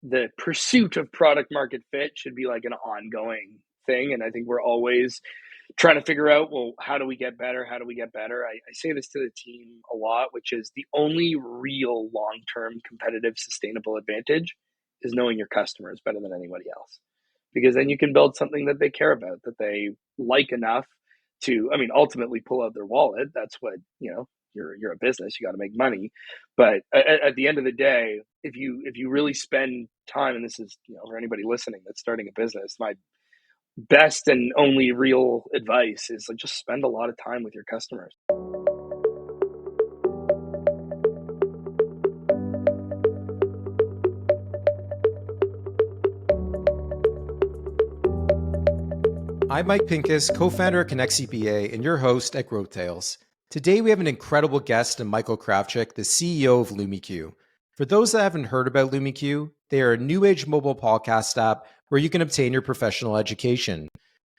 the pursuit of product market fit should be like an ongoing thing. And I think we're always trying to figure out, well, how do we get better? How do we get better? I say this to the team a lot, which is the only real long-term competitive sustainable advantage is knowing your customers better than anybody else. Because then you can build something that they care about, that they like enough to, I mean, ultimately pull out their wallet. That's what, you're a business, you got to make money. But at the end of the day, if you really spend time, and this is, for anybody listening that's starting a business, my best and only real advice is like just spend a lot of time with your customers. I'm Mike Pincus, co-founder at Connect CPA and your host at GrowthTales. Today we have an incredible guest in Michael Kravshik, the CEO of LumiQ. For those that haven't heard about LumiQ, they are a new age mobile podcast app where you can obtain your professional education.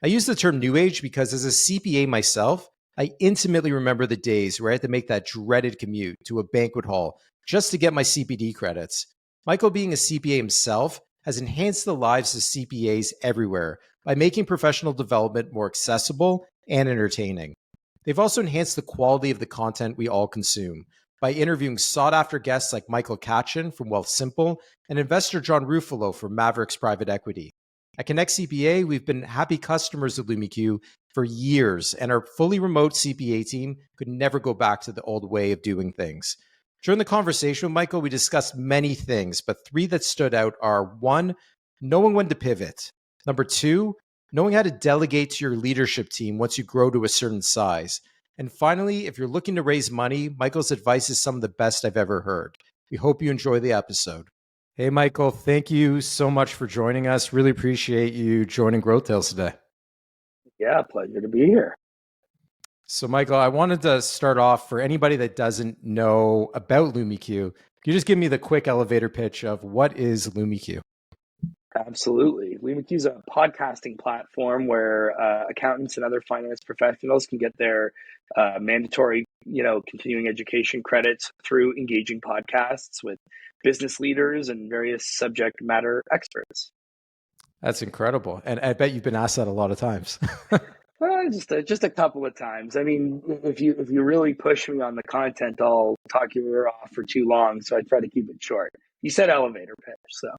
I use the term new age because as a CPA myself, I intimately remember the days where I had to make that dreaded commute to a banquet hall just to get my CPD credits. Michael, being a CPA himself, has enhanced the lives of CPAs everywhere by making professional development more accessible and entertaining. They've also enhanced the quality of the content we all consume by interviewing sought-after guests like Michael Kravshik from Wealthsimple and investor John Ruffalo from Mavericks Private Equity. At Connect CPA, we've been happy customers of LumiQ for years, and our fully remote CPA team could never go back to the old way of doing things. During the conversation with Michael, we discussed many things, but three that stood out are: one, knowing when to pivot; number two, knowing how to delegate to your leadership team once you grow to a certain size; and finally, if you're looking to raise money, Michael's advice is some of the best I've ever heard. We hope you enjoy the episode. Hey, Michael, thank you so much for joining us. Really appreciate you joining GrowthTales today. Yeah, pleasure to be here. So, Michael, I wanted to start off, for anybody that doesn't know about LumiQ, can you just give me the quick elevator pitch of what is LumiQ? Absolutely. LumiQ is a podcasting platform where accountants and other finance professionals can get their mandatory, continuing education credits through engaging podcasts with business leaders and various subject matter experts. That's incredible. And I bet you've been asked that a lot of times. Just a couple of times. I mean, if you really push me on the content, I'll talk your ear off for too long. So I try to keep it short. You said elevator pitch, so.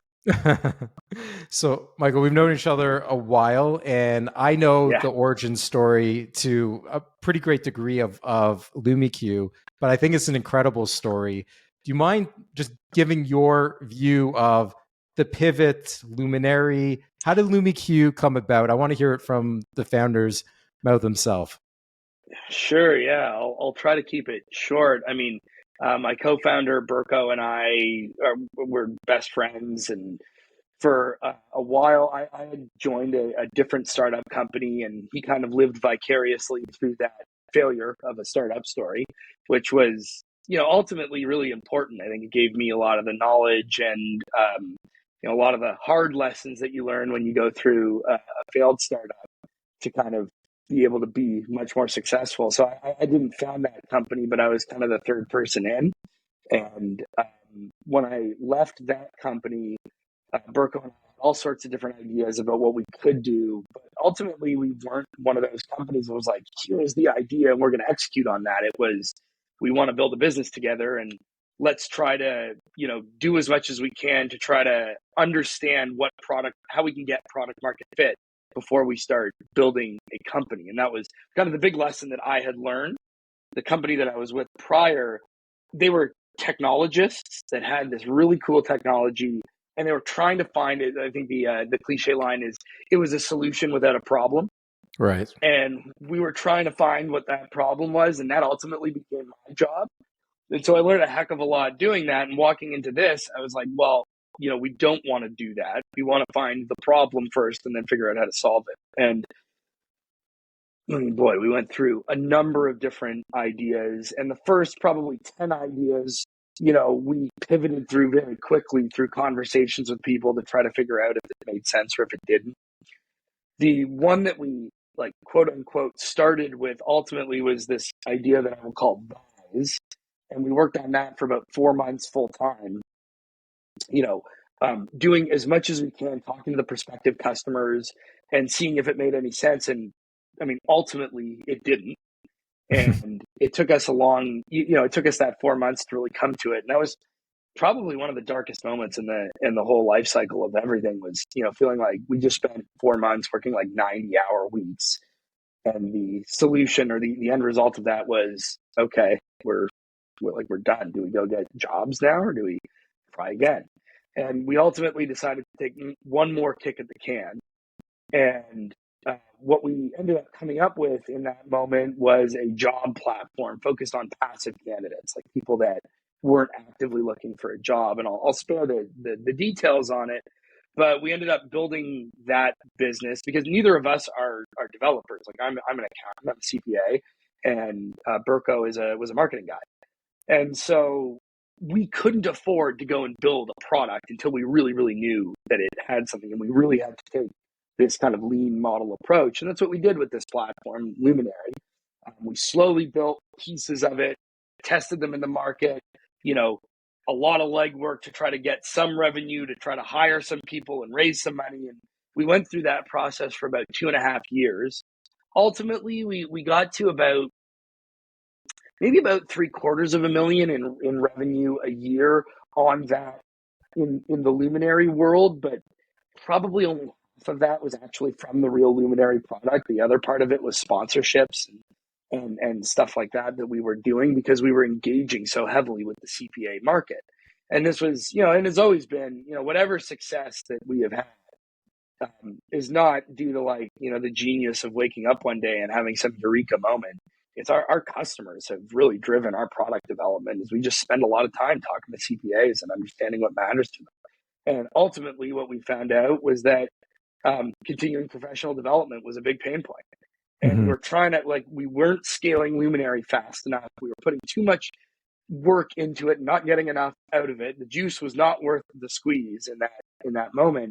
So, Michael, we've known each other a while, and I know the origin story to a pretty great degree of LumiQ, but I think it's an incredible story. Do you mind just giving your view of the pivot, Luminary? How did LumiQ come about? I want to hear it from the founder's mouth himself. Sure, yeah. I'll try to keep it short. I mean, my co-founder, Burko, and I were best friends. And for a while, I had joined a different startup company, and he kind of lived vicariously through that failure of a startup story, which was, ultimately really important. I think it gave me a lot of the knowledge and, a lot of the hard lessons that you learn when you go through a failed startup to kind of be able to be much more successful. So I didn't found that company, but I was kind of the third person in. And when I left that company, Burko and I had all sorts of different ideas about what we could do. But ultimately, we weren't one of those companies that was like, here's the idea, and we're going to execute on that. It was, we want to build a business together, and let's try to, do as much as we can to try to understand how we can get product market fit before we start building a company. And that was kind of the big lesson that I had learned. The company that I was with prior, they were technologists that had this really cool technology, and they were trying to find it. I think the cliche line is, it was a solution without a problem. Right. And we were trying to find what that problem was, and that ultimately became my job. And so I learned a heck of a lot doing that. And walking into this, I was like, well, we don't want to do that. We want to find the problem first and then figure out how to solve it. And boy, we went through a number of different ideas. And the first probably 10 ideas, we pivoted through very quickly through conversations with people to try to figure out if it made sense or if it didn't. The one that we, like, quote unquote, started with ultimately was this idea that I will call buys. And we worked on that for about 4 months full time. doing as much as we can, talking to the prospective customers and seeing if it made any sense. And I mean, ultimately it didn't. And it took us it took us that 4 months to really come to it. And that was probably one of the darkest moments in the whole life cycle of everything, was, feeling like we just spent 4 months working like 90-hour weeks. And the solution, or the end result of that was, okay, we're done. Do we go get jobs now, or do we try again? And we ultimately decided to take one more kick at the can. And what we ended up coming up with in that moment was a job platform focused on passive candidates, like people that weren't actively looking for a job. And I'll spare the details on it. But we ended up building that business because neither of us are developers. Like I'm an accountant, I'm a CPA, and Burko was a marketing guy. And so we couldn't afford to go and build a product until we really, really knew that it had something, and we really had to take this kind of lean model approach. And that's what we did with this platform, Luminary. We slowly built pieces of it, tested them in the market, a lot of legwork to try to get some revenue, to try to hire some people and raise some money. And we went through that process for about 2.5 years. Ultimately, we got to maybe about $750,000 in revenue a year on that in the Luminary world, but probably only half of that was actually from the real Luminary product. The other part of it was sponsorships and stuff like that we were doing because we were engaging so heavily with the CPA market. And this was, and it's always been, whatever success that we have had is not due to the genius of waking up one day and having some eureka moment. It's our customers have really driven our product development, as we just spend a lot of time talking to CPAs and understanding what matters to them. And ultimately what we found out was that continuing professional development was a big pain point. And we're trying to, we weren't scaling Luminary fast enough. We were putting too much work into it, not getting enough out of it. The juice was not worth the squeeze in that moment.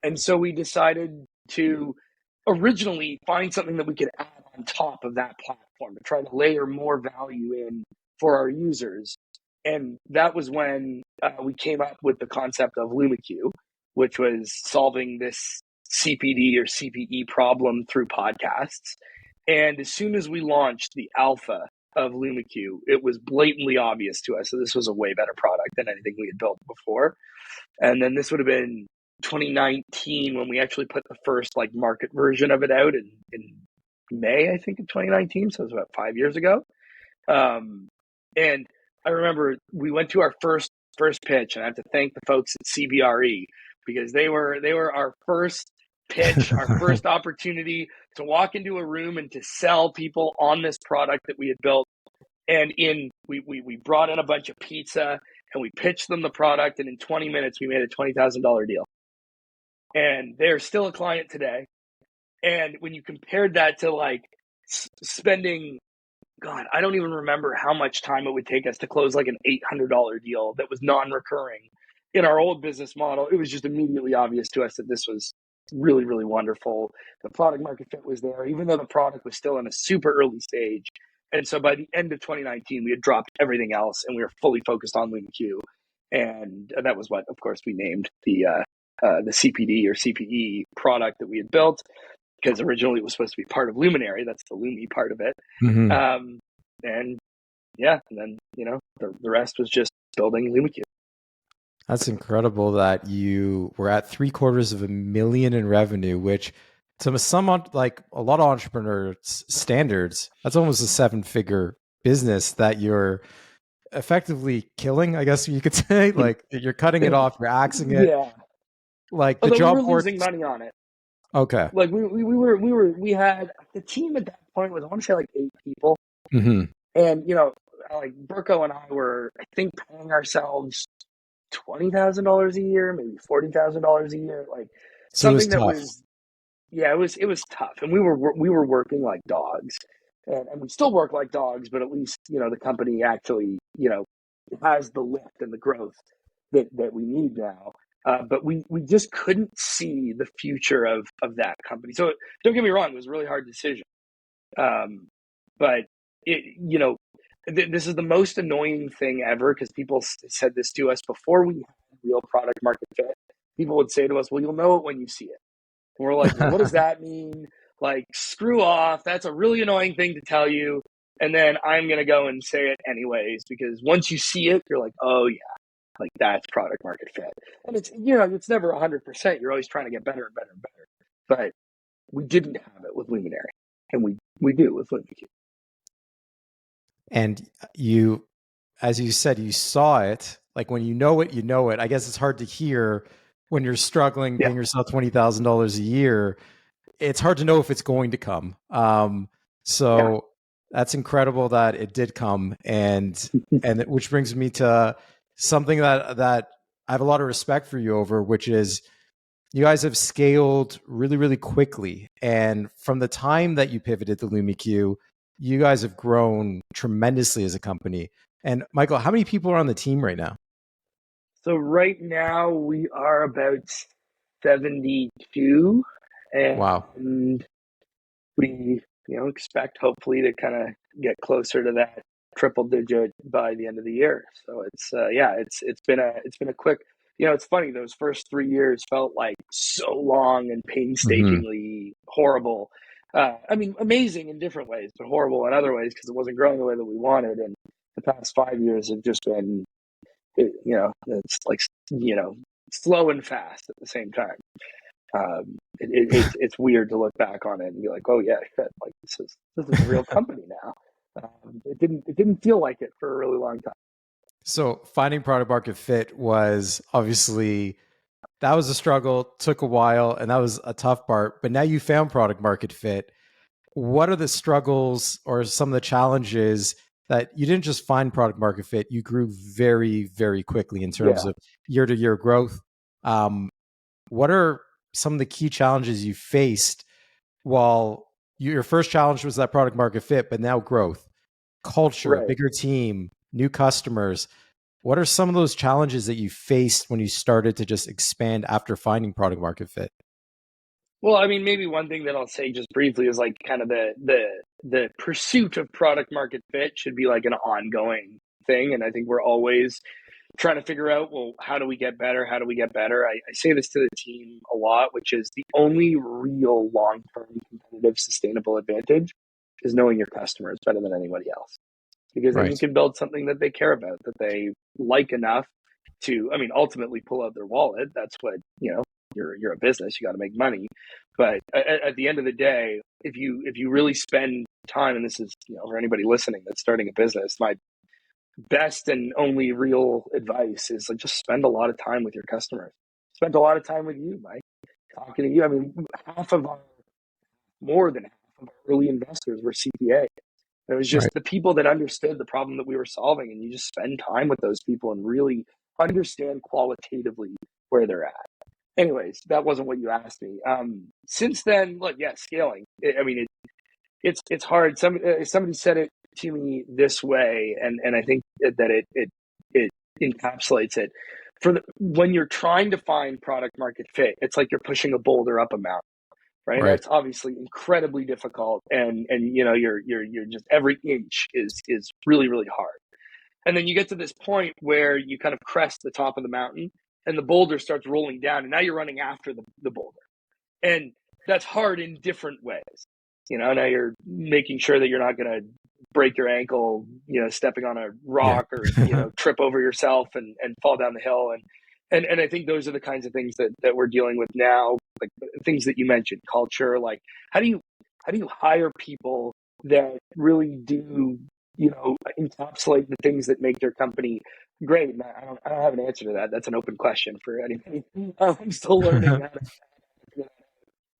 And so we decided to originally find something that we could add on top of that platform to try to layer more value in for our users. And that was when we came up with the concept of LumiQ, which was solving this CPD or CPE problem through podcasts. And as soon as we launched the alpha of LumiQ, it was blatantly obvious to us that this was a way better product than anything we had built before. And then this would have been 2019 when we actually put the first market version of it out in May, I think, of 2019. So it was about 5 years ago. And I remember we went to our first pitch, and I have to thank the folks at CBRE because they were our first pitch, our first opportunity to walk into a room and to sell people on this product that we had built. And we brought in a bunch of pizza and we pitched them the product, and in 20 minutes we made a $20,000 deal. And they're still a client today. And when you compared that to spending, God, I don't even remember how much time it would take us to close an $800 deal that was non-recurring in our old business model, it was just immediately obvious to us that this was really, really wonderful. The product market fit was there, even though the product was still in a super early stage. And so by the end of 2019, we had dropped everything else and we were fully focused on LumiQ. And that was what, of course, we named the CPD or CPE product that we had built, because originally it was supposed to be part of Luminary. That's the Lumi part of it. And then, the rest was just building LumiQ. That's incredible that you were at $750,000 in revenue, which to some a lot of entrepreneurs standards, that's almost a 7-figure business that you're effectively killing, I guess you could say. You're cutting it off, you're axing it. Yeah. The job we were losing money on it. Okay. We had the team at that point was, I want to say 8 people. And Burko and I were, I think, paying ourselves $20,000 a year, maybe $40,000 a year, so something that tough. was, it was tough. And we were working like dogs, and we still work like dogs, but at least, the company actually, has the lift and the growth that we need now. But we just couldn't see the future of that company. So don't get me wrong, it was a really hard decision. But this is the most annoying thing ever, because people said this to us before we had real product market fit, people would say to us, well, you'll know it when you see it. And we're like, well, what does that mean? Like, screw off. That's a really annoying thing to tell you. And then I'm going to go and say it anyways, because once you see it, you're like, oh yeah, like that's product market fit. And it's, it's never 100%. You're always trying to get better and better and better. But we didn't have it with Luminary, and we do with LumiQ. And you, as you said, you saw it. Like when you know it, you know it. I guess it's hard to hear when you're struggling, Yeah. paying yourself $20,000 a year. It's hard to know if it's going to come. So Yeah. that's incredible that it did come, and which brings me to something that I have a lot of respect for you over, which is you guys have scaled really, really quickly. And from the time that you pivoted to LumiQ, you guys have grown tremendously as a company. And Michael, how many people are on the team right now? So right now we are about 72, Wow. and we, expect hopefully to kind of get closer to that triple digit by the end of the year. So it's been a quick, it's funny, those first 3 years felt like so long and Mm-hmm. painstakingly horrible. I mean, amazing in different ways, but horrible in other ways because it wasn't growing the way that we wanted. And the past 5 years have just been, it's like, slow and fast at the same time. It's weird to look back on it and be like, oh yeah, like this is a real company now. It didn't feel like it for a really long time. So finding product market fit was obviously that was a struggle, took a while, and that was a tough part. But now you found product market fit. What are the struggles or some of the challenges that you didn't just find product market fit? You grew very, very quickly in terms Yeah, of year to year growth. What are some of the key challenges you faced while your first challenge was that product market fit, but now growth, culture, right. bigger team, new customers? What are some of those challenges that you faced when you started to just expand after finding product market fit? Well, I mean, maybe one thing that I'll say just briefly is like kind of the pursuit of product market fit should be like an ongoing thing, and I think we're always trying to figure out, well, how do we get better? How do we get better? I say this to the team a lot, which is the only real long-term competitive sustainable advantage is knowing your customers better than anybody else. Because then you Right. can build something that they care about, that they like enough to, I mean, ultimately pull out their wallet. That's what, you're a business, you got to make money. But at the end of the day, if you really spend time, and this is, for anybody listening that's starting a business, my best and only real advice is like just spend a lot of time with your customers. Spend a lot of time with you, Mike, talking to you. I mean, more than half of our early investors were CPA. It was just Right. the people that understood the problem that we were solving, and you just spend time with those people and really understand qualitatively where they're at. Anyways, that wasn't what you asked me. Since then, look, yeah, scaling. It's hard. Somebody said it to me this way, and I think that it encapsulates it. When you're trying to find product market fit, it's like you're pushing a boulder up a mountain, right? Right. That's obviously incredibly difficult, and you're just every inch is really really hard. And then you get to this point where you kind of crest the top of the mountain, and the boulder starts rolling down, and now you're running after the boulder. And that's hard in different ways. Now you're making sure that you're not going to break your ankle, stepping on a Yeah. rock or, trip over yourself and fall down the hill. And I think those are the kinds of things that we're dealing with now, like things that you mentioned, culture, like how do you hire people that really do, encapsulate the things that make your company great? And I don't have an answer to that. That's an open question for anybody. I'm still learning how to figure that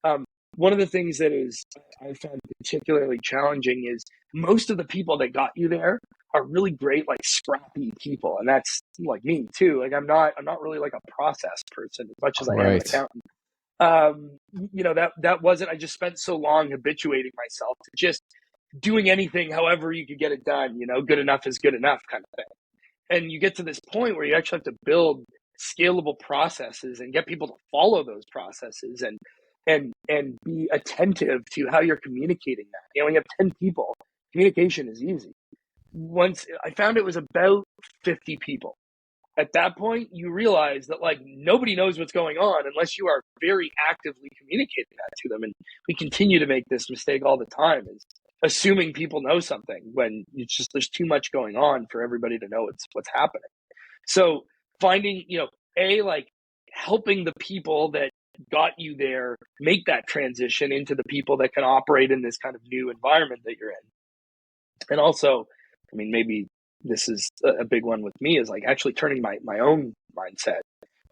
out. One of the things that is I found particularly challenging is most of the people that got you there are really great, like scrappy people, and that's like me too. Like I'm not really like a process person as much as I am an Right. accountant. That wasn't. I just spent so long habituating myself to just doing anything, however you could get it done. Good enough is good enough, kind of thing. And you get to this point where you actually have to build scalable processes and get people to follow those processes and be attentive to how you're communicating that. When you have 10 people, communication is easy. Once I found it was about 50 people. at that point, you realize that like nobody knows what's going on unless you are very actively communicating that to them. And we continue to make this mistake all the time, is assuming people know something when it's just there's too much going on for everybody to know what's happening. So finding, like helping the people that got you there make that transition into the people that can operate in this kind of new environment that you're in. And also, I mean, maybe this is a big one with me, is like actually turning my own mindset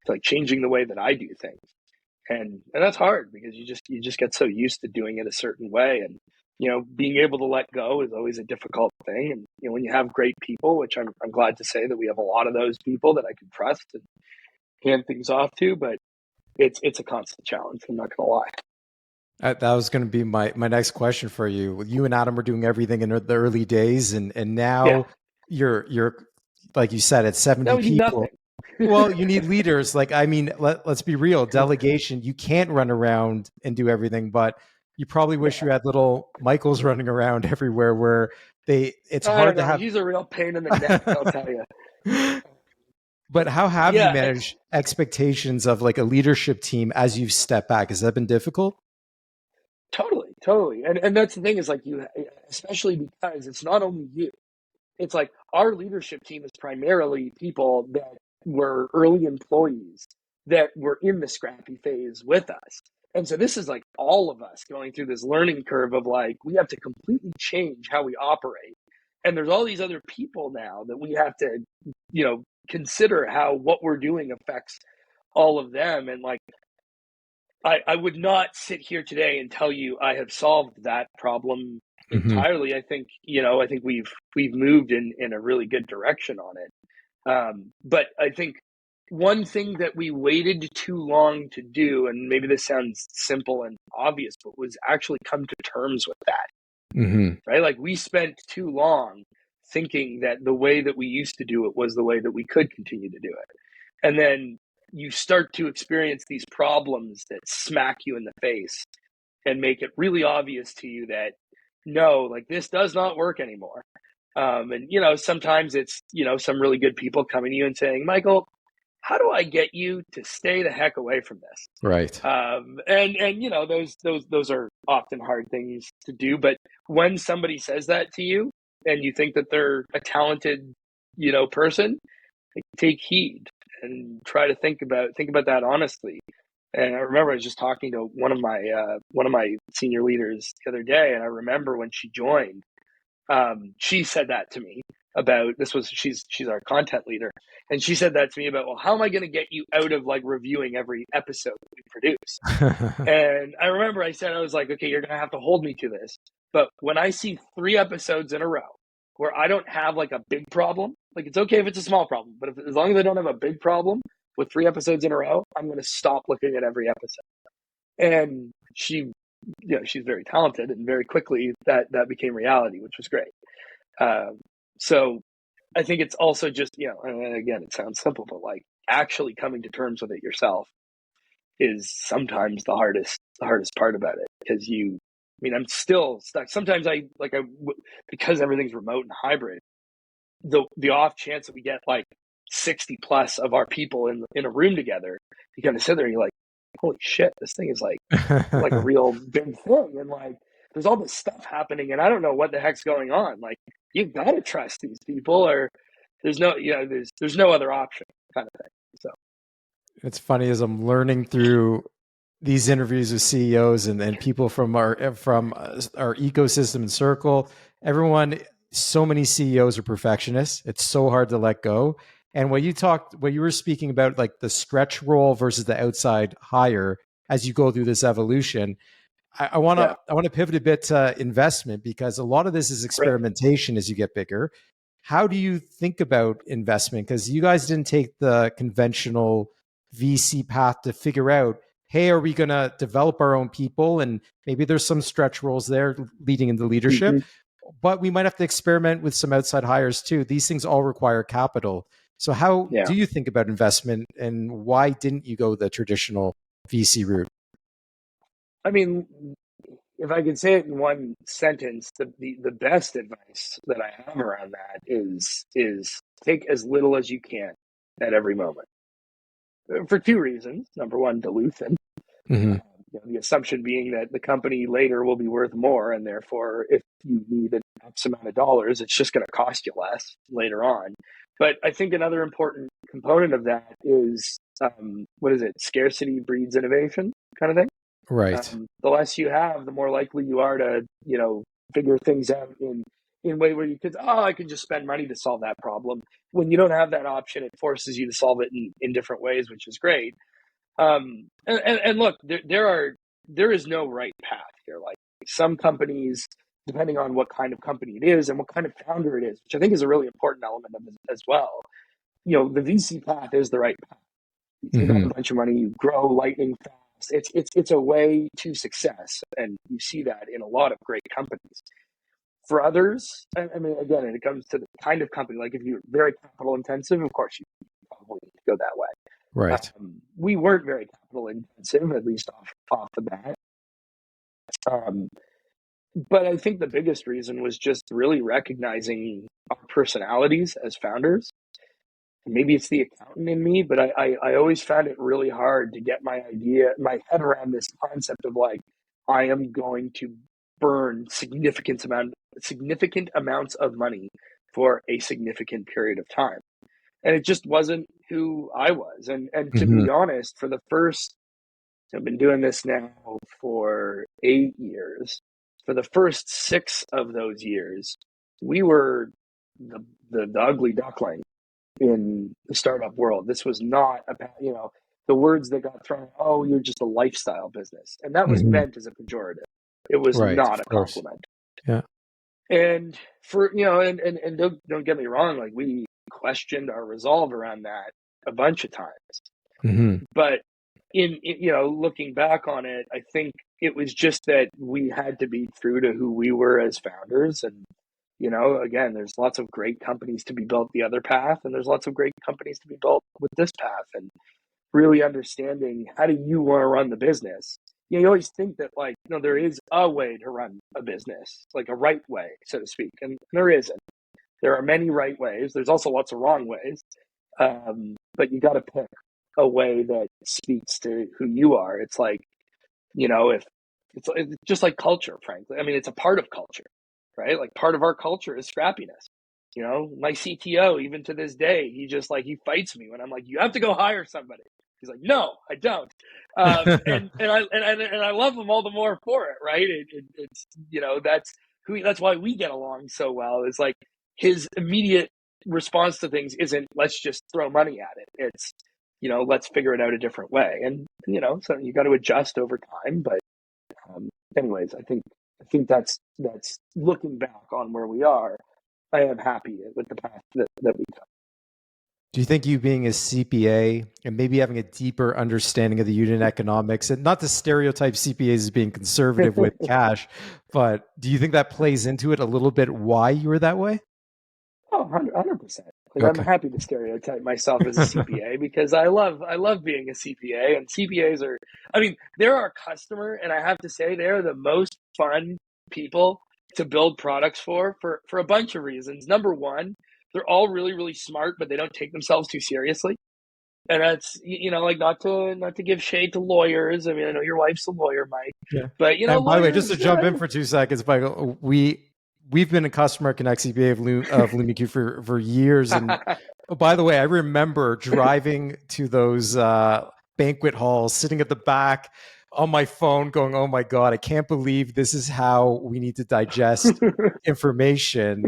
to like changing the way that I do things. And that's hard because you just get so used to doing it a certain way. And, being able to let go is always a difficult thing. And, when you have great people, which I'm glad to say that we have a lot of those people that I can trust and hand things off to, but it's a constant challenge. I'm not going to lie. That was going to be my next question for you. You and Adam were doing everything in the early days, and Yeah. now you're like you said, it's 70 That would do people. nothing. Well, you need leaders. Like, I mean, let's be real. Delegation, you can't run around and do everything, but you probably wish you had little Michaels running around everywhere where it's I hard don't to know. have. He's a real pain in the neck, I'll tell you. But how have you Yeah, managed expectations of like a leadership team as you've stepped back? Has that been difficult? totally. And that's the thing, is like especially because it's not only you. It's like our leadership team is primarily people that were early employees that were in the scrappy phase with us. And so this is like all of us going through this learning curve of like, we have to completely change how we operate. And there's all these other people now that we have to, consider how what we're doing affects all of them. And like, I would not sit here today and tell you I have solved that problem Mm-hmm. entirely. I think, I think we've moved in a really good direction on it. But I think one thing that we waited too long to do, and maybe this sounds simple and obvious, but was actually come to terms with that, Mm-hmm. right? Like we spent too long thinking that the way that we used to do it was the way that we could continue to do it. And then you start to experience these problems that smack you in the face and make it really obvious to you that no, like this does not work anymore. And sometimes it's some really good people coming to you and saying, Michael, how do I get you to stay the heck away from this? Right. And those are often hard things to do. But when somebody says that to you and you think that they're a talented person, like, take heed and try to think about that honestly. And I remember I was just talking to one of my senior leaders the other day, and I remember when she joined, she said that to me about she's our content leader, and she said that to me about, well, how am I going to get you out of like reviewing every episode that we produce? And I remember I was like, okay, you're going to have to hold me to this, but when I see 3 episodes in a row where I don't have like a big problem, like it's okay if it's a small problem, but as long as I don't have a big problem with 3 episodes in a row, I'm going to stop looking at every episode. And she's very talented, and very quickly that became reality, which was great. So I think it's also just, and again, it sounds simple, but like actually coming to terms with it yourself is sometimes the hardest part about it, because I'm still stuck. Sometimes because everything's remote and hybrid, the off chance that we get like 60 plus of our people in a room together, you kind of sit there and you're like, holy shit, this thing is like a real big thing. And like, there's all this stuff happening and I don't know what the heck's going on. Like, you gotta trust these people, or there's no, there's no other option, kind of thing. So It's funny as I'm learning through these interviews with CEOs and people from our ecosystem and circle. Everyone, so many CEOs are perfectionists. It's so hard to let go. And what you were speaking about, like the stretch role versus the outside hire, as you go through this evolution, I want to pivot a bit to investment, because a lot of this is experimentation as you get bigger. How do you think about investment? Because you guys didn't take the conventional VC path to figure out, hey, are we going to develop our own people? And maybe there's some stretch roles there leading into leadership, but we might have to experiment with some outside hires too. These things all require capital. So how do you think about investment, and why didn't you go the traditional VC route? I mean, if I could say it in one sentence, the best advice that I have around that is take as little as you can at every moment for two reasons. Number one, dilution. Hmm. The assumption being that the company later will be worth more, and therefore, if you need an X amount of dollars, it's just going to cost you less later on. But I think another important component of that is what is it? Scarcity breeds innovation, kind of thing. Right. The less you have, the more likely you are to, figure things out in a way where you could, I could just spend money to solve that problem. When you don't have that option, it forces you to solve it in different ways, which is great. And look, there is no right path here. Like some companies, depending on what kind of company it is and what kind of founder it is, which I think is a really important element of it as well. The VC path is the right path. You take on Hmm. a bunch of money, you grow lightning fast. It's a way to success, and you see that in a lot of great companies. For others, I mean, again, it comes to the kind of company. Like if you're very capital intensive, of course you probably need to go that way. Right. We weren't very capital intensive, at least off the bat. Um, but I think the biggest reason was just really recognizing our personalities as founders. Maybe it's the accountant in me, but I always found it really hard to get my head around this concept of like, I am going to burn significant amounts of money for a significant period of time. And it just wasn't who I was. And to Hmm. be honest, I've been doing this now for 8 years. For the first 6 of those years, we were the ugly duckling in the startup world. This was not about, the words that got thrown, oh, you're just a lifestyle business. And that was Hmm. meant as a pejorative. It was Right. not Of a course. compliment. Yeah. And for, and don't get me wrong, like we questioned our resolve around that a bunch of times. Hmm. But looking back on it, I think it was just that we had to be true to who we were as founders. And, again, there's lots of great companies to be built the other path, and there's lots of great companies to be built with this path. And really understanding how do you want to run the business. You always think that like, there is a way to run a business, like a right way, so to speak. And there isn't. There are many right ways. There's also lots of wrong ways. But you got to pick a way that speaks to who you are. It's like, if it's just like culture, frankly. I mean, it's a part of culture, right? Like part of our culture is scrappiness. My CTO, even to this day, he fights me when I'm like, you have to go hire somebody. He's like, no, I don't. And I love him all the more for it, right? It's that's why we get along so well. Is like his immediate response to things isn't let's just throw money at it. It's let's figure it out a different way. And so you got to adjust over time. But anyways, I think that's looking back on where we are. I am happy with the path that we took. Do you think you being a CPA and maybe having a deeper understanding of the unit economics, and not to stereotype CPAs as being conservative with cash, but do you think that plays into it a little bit why you were that way? Oh, 100%. Like I'm Okay. happy to stereotype myself as a CPA because I love being a CPA, and CPAs are, I mean, they're our customer, and I have to say they're the most fun people to build products for a bunch of reasons. Number one, they're all really, really smart, but they don't take themselves too seriously. And that's, like not to give shade to lawyers. I mean, I know your wife's a lawyer, Mike, Yeah. but And by the way, just to lawyers, jump in for 2 seconds, Michael, we've been a customer Connect CPA of LumiQ for years. And oh, by the way, I remember driving to those banquet halls, sitting at the back on my phone, going, "Oh my god, I can't believe this is how we need to digest information."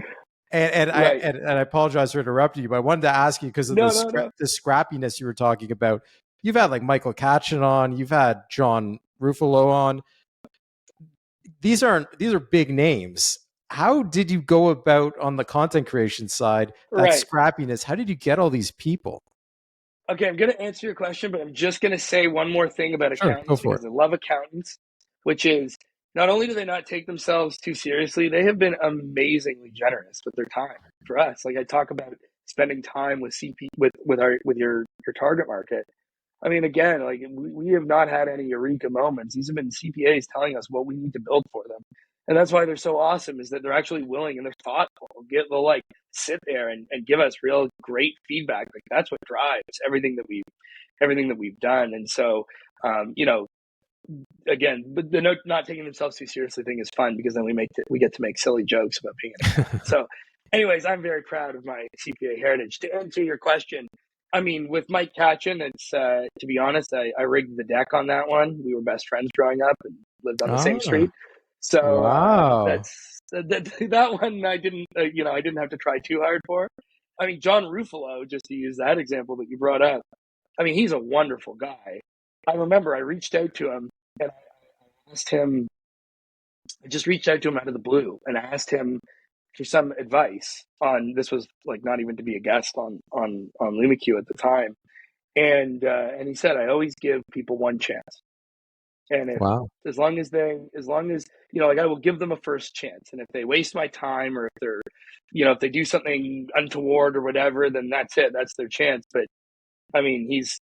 right. And I apologize for interrupting you, but I wanted to ask you because of No, no, no. the scrappiness you were talking about. You've had like Michael Kravshik on, you've had John Ruffalo on. These are big names. How did you go about on the content creation side, that Right. scrappiness? How did you get all these people? Okay, I'm going to answer your question, but I'm just going to say one more thing about Sure, go accountants for it. because I love accountants, which is not only do they not take themselves too seriously, they have been amazingly generous with their time for us. Like I talk about spending time with your target market. I mean, again, like we have not had any eureka moments. These have been CPAs telling us what we need to build for them. And that's why they're so awesome, is that they're actually willing and they're thoughtful. They'll like sit there and give us real great feedback. Like that's what drives everything that we've done. And so, again, but the not taking themselves too seriously thing is fun, because then we get to make silly jokes about being an accountant. So anyways, I'm very proud of my CPA heritage. To answer your question, I mean, with Mike Katchen, it's to be honest, I rigged the deck on that one. We were best friends growing up and lived on the same street. So Wow. that one I didn't I didn't have to try too hard for. I mean, John Ruffalo, just to use that example that you brought up, I mean, he's a wonderful guy. I remember I reached out to him and I asked him, I just reached out to him out of the blue and I asked him for some advice on, this was like not even to be a guest on LumiQ at the time. And he said, I always give people one chance. And Wow. as long as like I will give them a first chance. And if they waste my time, or if they're, if they do something untoward or whatever, then that's it. That's their chance. But I mean, he's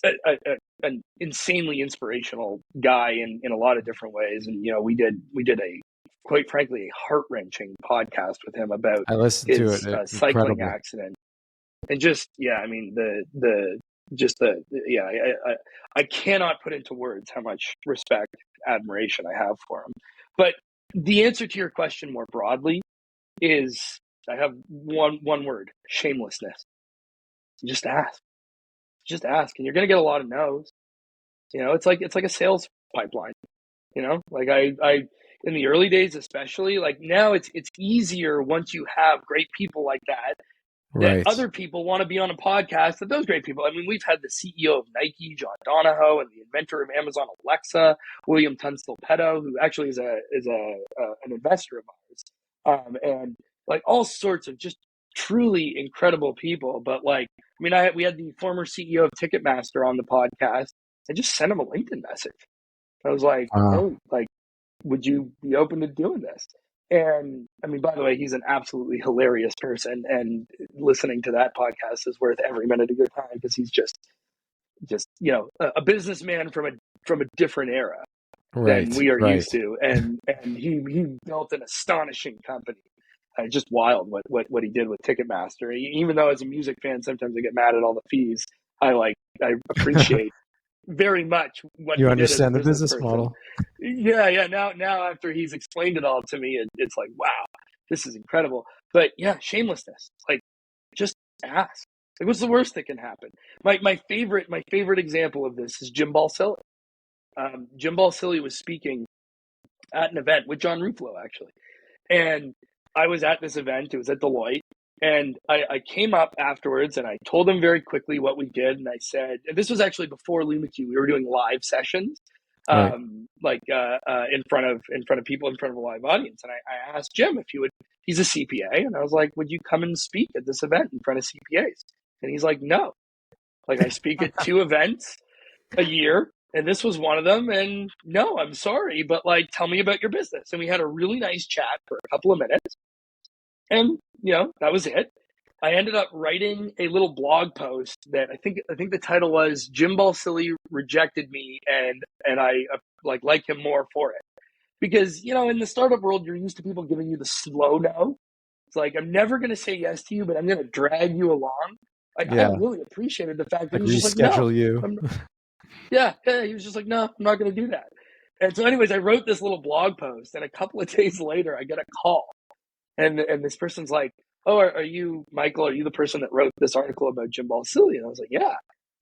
an insanely inspirational guy in a lot of different ways. And, we did a, quite frankly, a heart-wrenching podcast with him about I listened to it. his It's cycling incredible. accident. And just, I mean, I cannot put into words how much respect, admiration I have for him. But the answer to your question more broadly is, I have one word: shamelessness. Just ask. Just ask, and you're going to get a lot of no's. It's like a sales pipeline. Like I in the early days, especially, like now it's easier once you have great people like that Right. other people want to be on a podcast, that those great people. I mean, we've had the CEO of Nike, John Donahoe, and the inventor of Amazon Alexa, William Tunstall Peto, who actually is an investor of ours, and like all sorts of just truly incredible people. But like, I mean, we had the former CEO of Ticketmaster on the podcast. I just sent him a LinkedIn message. I was like, Wow. hey, like, would you be open to doing this? And I mean, by the way, he's an absolutely hilarious person, and listening to that podcast is worth every minute of your time, because he's just a businessman from a different era than Right. we are Right. used to, and he built an astonishing company. Just wild what he did with Ticketmaster. Even though as a music fan, sometimes I get mad at all the fees. I appreciate very much what You he did as a understand the business business person. model. Yeah. Now after he's explained it all to me, it's like, wow, this is incredible. But yeah, shamelessness. Like, just ask. Like, what's the worst that can happen? My favorite example of this is Jim Balsillie. Jim Balsillie was speaking at an event with John Ruffalo, actually. And I was at this event. It was at Deloitte. And I came up afterwards and I told them very quickly what we did. And I said, and this was actually before LumiQ, we were doing live sessions, Right. in front of people, in front of a live audience. And I asked Jim if he's a CPA. And I was like, would you come and speak at this event in front of CPAs? And he's like, no. Like, I speak at 2 events a year, and this was one of them. And no, I'm sorry, but like, tell me about your business. And we had a really nice chat for a couple of minutes. And, that was it. I ended up writing a little blog post that I think the title was Jim Balsillie Rejected Me, and I like him more for it. Because, in the startup world, you're used to people giving you the slow no. It's like, I'm never going to say yes to you, but I'm going to drag you along. Like, I Yeah. really appreciated the fact that Like he was just like, no. reschedule you. Yeah, he was just like, no, I'm not going to do that. And so anyways, I wrote this little blog post, and a couple of days later, I get a call. And this person's like, oh, are you Michael? Are you the person that wrote this article about Jim Balsillie? And I was like, yeah.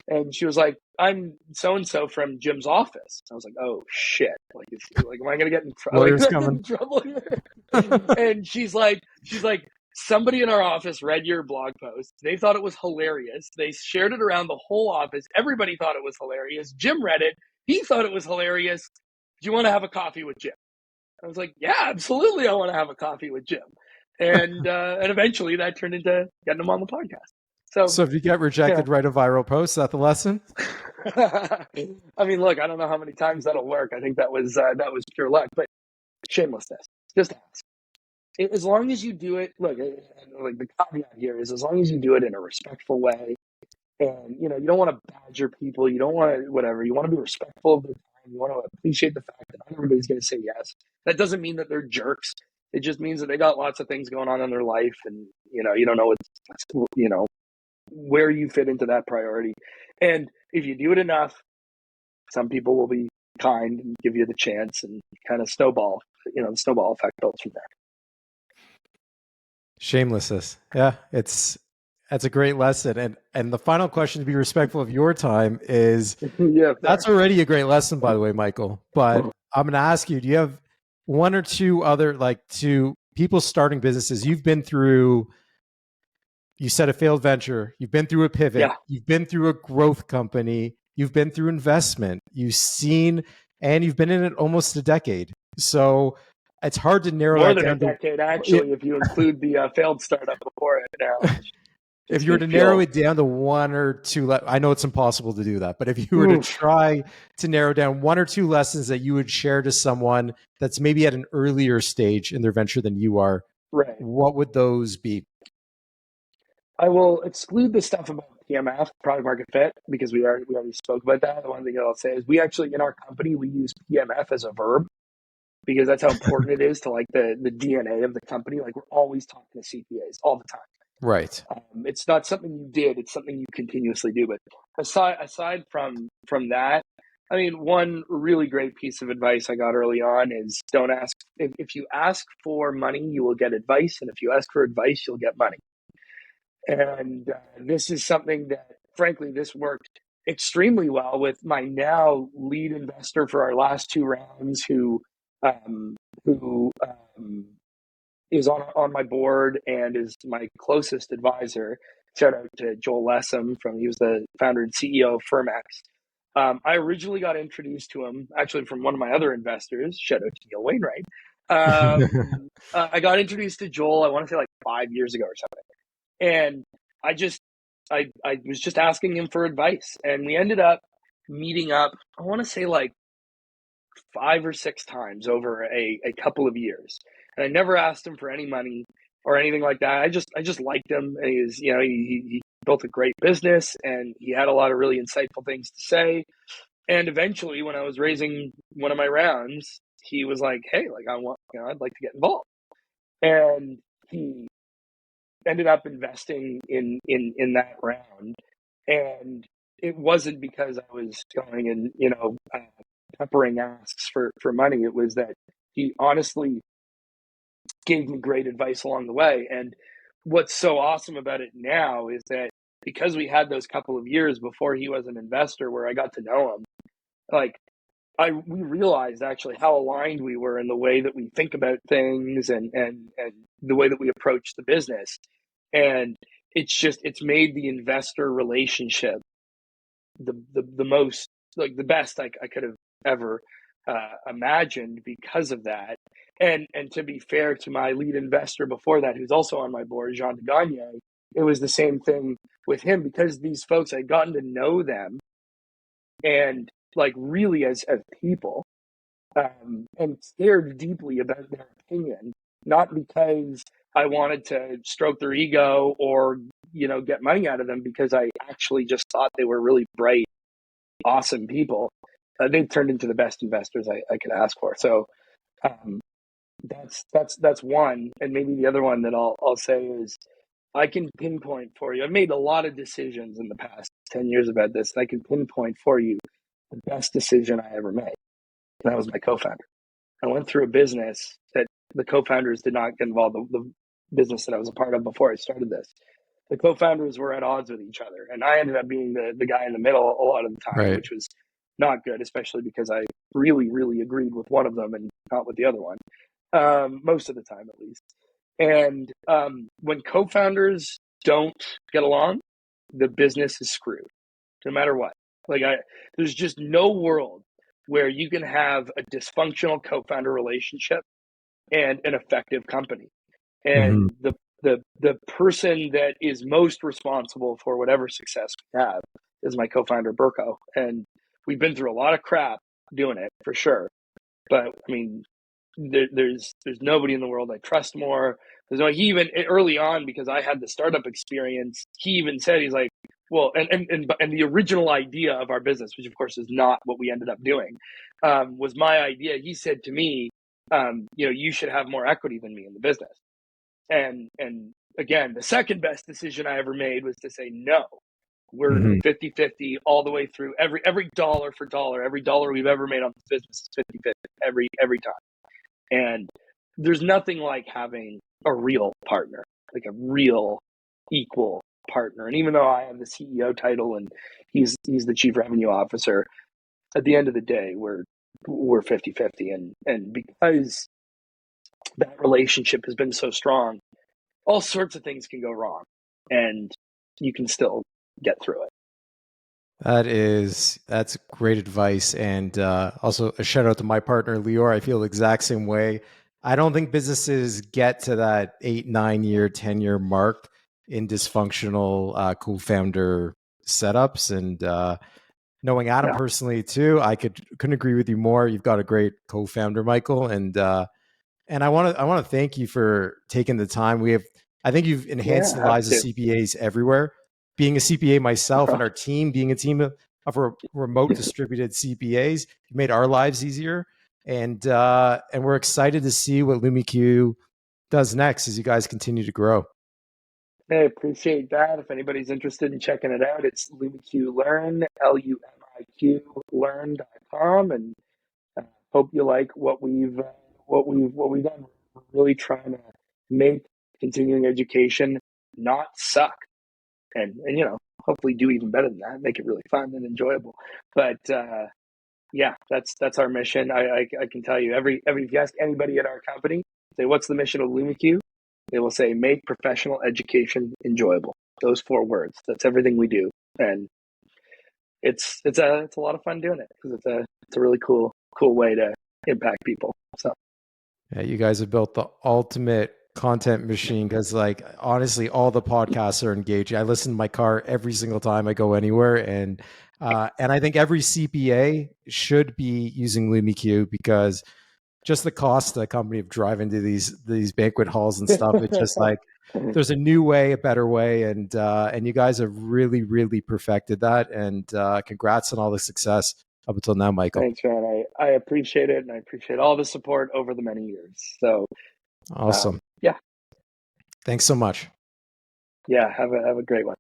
And she was like, I'm so-and-so from Jim's office. I was like, oh, shit. Like, am I going to get Lawyer's coming. in trouble here? And she's like, somebody in our office read your blog post. They thought it was hilarious. They shared it around the whole office. Everybody thought it was hilarious. Jim read it. He thought it was hilarious. Do you want to have a coffee with Jim? I was like, yeah, absolutely. I want to have a coffee with Jim. And eventually that turned into getting him on the podcast. So if you get rejected, write a viral post. Is that the lesson? I mean, look, I don't know how many times that'll work. I think that was pure luck, but shamelessness. Just ask. As long as you do it, look, like the caveat here is, as long as you do it in a respectful way, and you don't want to badger people, you don't want to whatever, you want to be respectful of their time, you want to appreciate the fact that not everybody's going to say yes. That doesn't mean that they're jerks. It just means that they got lots of things going on in their life, and you don't know where you fit into that priority. And if you do it enough, some people will be kind and give you the chance, and kind of snowball. The snowball effect builds from there. Shamelessness. Yeah, that's a great lesson. And the final question, to be respectful of your time, is Yeah, that's already a great lesson, by the way, Michael. But I'm going to ask you, do you have one or two other, like, to people starting businesses? You've been through, you said a failed venture, you've been through a pivot, yeah, you've been through a growth company, you've been through investment, and you've been in it almost a decade. So it's hard to narrow more that than a down to, decade actually, if you include the failed startup before it. Now, if just you were to to narrow feel. it down to one or two, I know it's impossible to do that, but if you were to try to narrow down one or two lessons that you would share to someone that's maybe at an earlier stage in their venture than you are, Right. what would those be? I will exclude the stuff about PMF, product market fit, because we already spoke about that. The one thing I'll say is we actually, in our company, we use PMF as a verb, because that's how important it is to like the DNA of the company. Like, we're always talking to CPAs all the time. Right. It's not something you did; it's something you continuously do. But aside from that, I mean, one really great piece of advice I got early on is don't ask. If you ask for money, you will get advice, and if you ask for advice, you'll get money. And this is something that, frankly, this worked extremely well with my now lead investor for our last two rounds, who is on my board and is my closest advisor. Shout out to Joel Lessem he was the founder and CEO of Firmex. I originally got introduced to him actually from one of my other investors. Shout out to Neil Wainwright. I got introduced to Joel, I want to say like 5 years ago or something. And I just, I was just asking him for advice, and we ended up meeting up, I want to say like 5 or 6 times over a couple of years. And I never asked him for any money or anything like that. I just liked him. And he built a great business, and he had a lot of really insightful things to say. And eventually, when I was raising one of my rounds, he was like, "Hey, like I'd like to get involved." And he ended up investing in that round. And it wasn't because I was going and peppering asks for money. It was that he honestly gave me great advice along the way. And what's so awesome about it now is that because we had those couple of years before he was an investor where I got to know him, like we realized actually how aligned we were in the way that we think about things, and the way that we approach the business. And it's made the investor relationship the most, like, the best I could have ever imagined because of that. And to be fair to my lead investor before that, who's also on my board, Jean de Gagne, it was the same thing with him, because these folks, I'd gotten to know them, and like really as people, and cared deeply about their opinion, not because I wanted to stroke their ego or get money out of them, because I actually just thought they were really bright, awesome people. They've turned into the best investors I could ask for. So um, that's one. And maybe the other one that I'll say is, I can pinpoint for you. I've made a lot of decisions in the past 10 years about this, and I can pinpoint for you the best decision I ever made. And that was my co-founder. I went through a business that the co-founders did not get involved. The business that I was a part of before I started this, the co-founders were at odds with each other, and I ended up being the guy in the middle a lot of the time, Right. which was not good, especially because I really, really agreed with one of them and not with the other one, most of the time at least. And when co-founders don't get along, the business is screwed, no matter what. There's just no world where you can have a dysfunctional co-founder relationship and an effective company. Mm-hmm. And the person that is most responsible for whatever success we have is my co-founder Burko. And we've been through a lot of crap doing it, for sure. But I mean, there's nobody in the world I trust more. He even early on, because I had the startup experience, he even said, he's like, well, and the original idea of our business, which of course is not what we ended up doing, was my idea. He said to me, you should have more equity than me in the business. And again, the second best decision I ever made was to say no. We're 50-50 all the way through. Every dollar for dollar, every dollar we've ever made on this business is 50-50 every time. And there's nothing like having a real partner, like a real equal partner. And even though I have the CEO title and he's the chief revenue officer, at the end of the day, we're 50-50. And because that relationship has been so strong, all sorts of things can go wrong and you can still get through it. That's great advice. And also a shout out to my partner, Lior. I feel the exact same way. I don't think businesses get to that 8, 9-year, 10-year mark in dysfunctional co-founder setups. And knowing Adam personally too, I couldn't agree with you more. You've got a great co-founder, Michael. And I want to thank you for taking the time. I think you've enhanced the lives of CPAs everywhere. Being a CPA myself and our team, being a team of remote distributed CPAs, you made our lives easier. And we're excited to see what LumiQ does next as you guys continue to grow. I appreciate that. If anybody's interested in checking it out, it's LumiQ Learn, LumiQ Learn.com, and hope you like what we've done. We're really trying to make continuing education not suck, and hopefully do even better than that, make it really fun and enjoyable. But that's our mission. I can tell you, if you ask anybody at our company, say what's the mission of LumiQ, they will say make professional education enjoyable. Those 4 words. That's everything we do, and it's a lot of fun doing it because it's a really cool way to impact people. So yeah, you guys have built the ultimate content machine because, like, honestly, all the podcasts are engaging. I listen to my car every single time I go anywhere, and I think every CPA should be using LumiQ because just the cost to the company of driving to these banquet halls and stuff. It's just like there's a new way, a better way, and you guys have really perfected that. And congrats on all the success up until now, Michael. Thanks, man. I appreciate it, and I appreciate all the support over the many years. So awesome. Yeah. Thanks so much. Yeah. Have a great one.